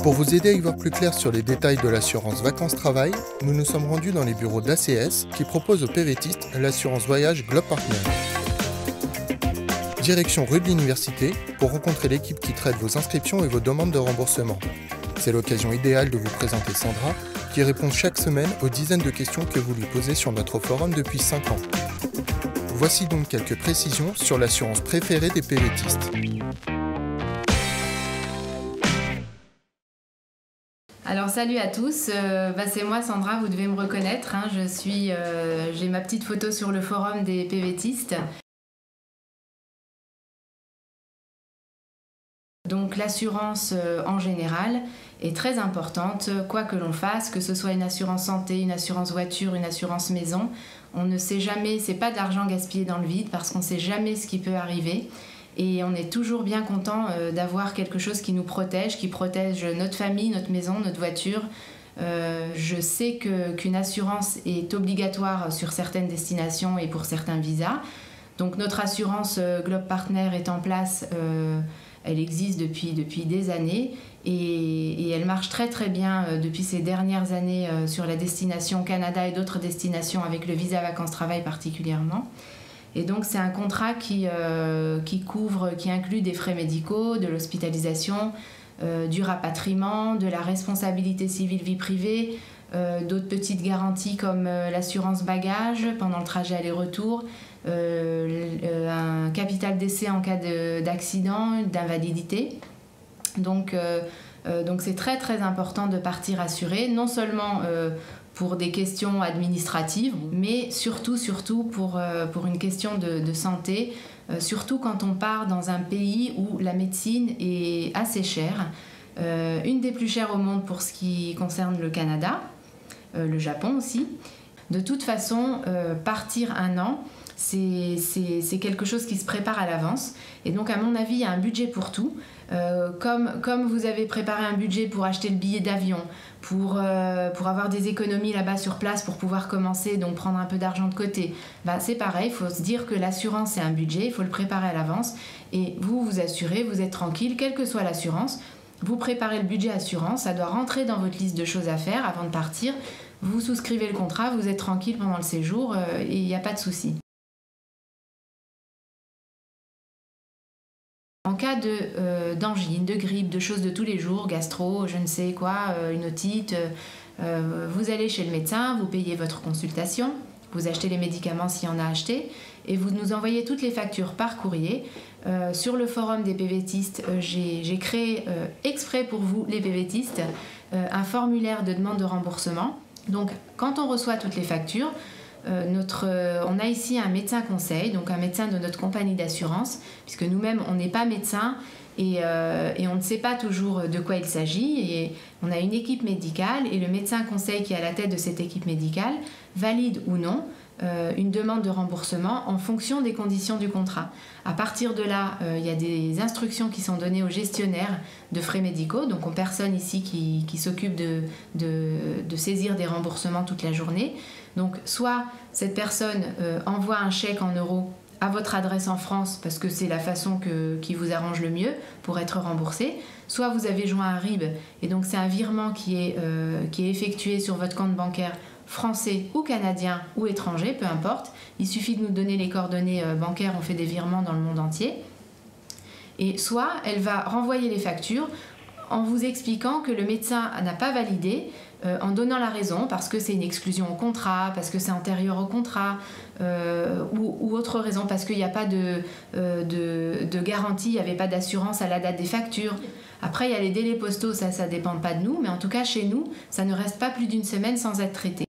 Pour vous aider à y voir plus clair sur les détails de l'assurance vacances-travail, nous nous sommes rendus dans les bureaux d'ACS qui proposent aux PVTistes l'assurance voyage Globe Partner. Direction rue de l'Université pour rencontrer l'équipe qui traite vos inscriptions et vos demandes de remboursement. C'est l'occasion idéale de vous présenter Sandra, qui répond chaque semaine aux dizaines de questions que vous lui posez sur notre forum depuis 5 ans. Voici donc quelques précisions sur l'assurance préférée des PVTistes. Alors salut à tous, c'est moi Sandra, vous devez me reconnaître, hein, j'ai ma petite photo sur le forum des PVTistes. Donc l'assurance en général est très importante, quoi que l'on fasse, que ce soit une assurance santé, une assurance voiture, une assurance maison. On ne sait jamais, c'est pas de l'argent gaspillé dans le vide parce qu'on ne sait jamais ce qui peut arriver. Et on est toujours bien content d'avoir quelque chose qui nous protège, qui protège notre famille, notre maison, notre voiture. Je sais qu'une assurance est obligatoire sur certaines destinations et pour certains visas. Donc notre assurance Globe Partner est en place, elle existe depuis des années et elle marche très très bien depuis ces dernières années sur la destination Canada et d'autres destinations avec le visa vacances-travail particulièrement. Et donc c'est un contrat qui inclut des frais médicaux, de l'hospitalisation, du rapatriement, de la responsabilité civile vie privée, d'autres petites garanties comme l'assurance bagage pendant le trajet aller-retour, un capital décès en cas d'accident, d'invalidité. Donc c'est très très important de partir assuré, non seulement pour des questions administratives, mais surtout pour une question de santé, surtout quand on part dans un pays où la médecine est assez chère, une des plus chères au monde pour ce qui concerne le Canada, le Japon aussi. De toute façon, partir un an, c'est quelque chose qui se prépare à l'avance. Et donc, à mon avis, il y a un budget pour tout. Comme vous avez préparé un budget pour acheter le billet d'avion, pour avoir des économies là-bas sur place pour pouvoir commencer, donc prendre un peu d'argent de côté, c'est pareil, il faut se dire que l'assurance, c'est un budget, il faut le préparer à l'avance. Et vous assurez, vous êtes tranquille, quelle que soit l'assurance. Vous préparez le budget assurance, ça doit rentrer dans votre liste de choses à faire avant de partir. Vous souscrivez le contrat, vous êtes tranquille pendant le séjour et il n'y a pas de souci. En cas d'angine, de grippe, de choses de tous les jours, gastro, je ne sais quoi, une otite, vous allez chez le médecin, vous payez votre consultation, vous achetez les médicaments s'il y en a acheté et vous nous envoyez toutes les factures par courrier. Sur le forum des PVTistes, j'ai créé exprès pour vous, les PVTistes, un formulaire de demande de remboursement. Donc quand on reçoit toutes les factures, on a ici un médecin conseil, donc un médecin de notre compagnie d'assurance, puisque nous-mêmes on n'est pas médecin et on ne sait pas toujours de quoi il s'agit. Et on a une équipe médicale et le médecin conseil qui est à la tête de cette équipe médicale valide ou non une demande de remboursement en fonction des conditions du contrat. À partir de là, il y a des instructions qui sont données aux gestionnaires de frais médicaux, donc aux personnes ici qui s'occupent de saisir des remboursements toute la journée. Donc soit cette personne envoie un chèque en euros à votre adresse en France parce que c'est la façon qui vous arrange le mieux pour être remboursé, soit vous avez joint un RIB et donc c'est un virement qui est effectué sur votre compte bancaire français ou canadien ou étranger, peu importe. Il suffit de nous donner les coordonnées bancaires, on fait des virements dans le monde entier. Et soit elle va renvoyer les factures en vous expliquant que le médecin n'a pas validé, en donnant la raison, parce que c'est une exclusion au contrat, parce que c'est antérieur au contrat, ou autre raison, parce qu'il n'y a pas de garantie, il n'y avait pas d'assurance à la date des factures. Après, il y a les délais postaux, ça ne dépend pas de nous, mais en tout cas, chez nous, ça ne reste pas plus d'une semaine sans être traité.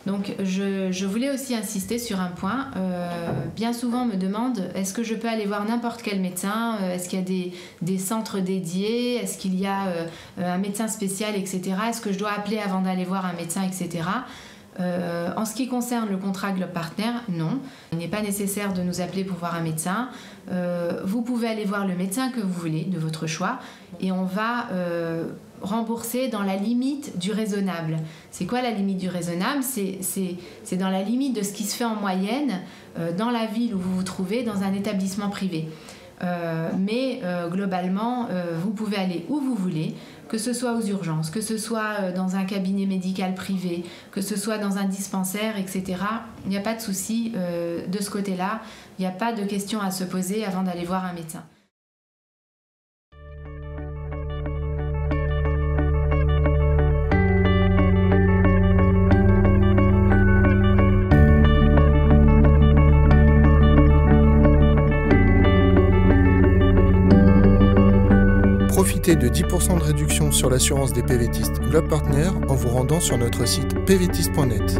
Donc je voulais aussi insister sur un point. Bien souvent on me demande est-ce que je peux aller voir n'importe quel médecin, est-ce qu'il y a des centres dédiés, est-ce qu'il y a un médecin spécial, etc. Est-ce que je dois appeler avant d'aller voir un médecin, etc. En ce qui concerne le contrat Globe Partner, non. Il n'est pas nécessaire de nous appeler pour voir un médecin. Vous pouvez aller voir le médecin que vous voulez, de votre choix, et on va rembourser dans la limite du raisonnable. C'est quoi la limite du raisonnable ? C'est dans la limite de ce qui se fait en moyenne dans la ville où vous vous trouvez, dans un établissement privé. Mais globalement, vous pouvez aller où vous voulez, que ce soit aux urgences, que ce soit dans un cabinet médical privé, que ce soit dans un dispensaire, etc. Il n'y a pas de souci de ce côté-là. Il n'y a pas de questions à se poser avant d'aller voir un médecin. Profitez de 10% de réduction sur l'assurance des PVTistes Globe Partner en vous rendant sur notre site pvtist.net.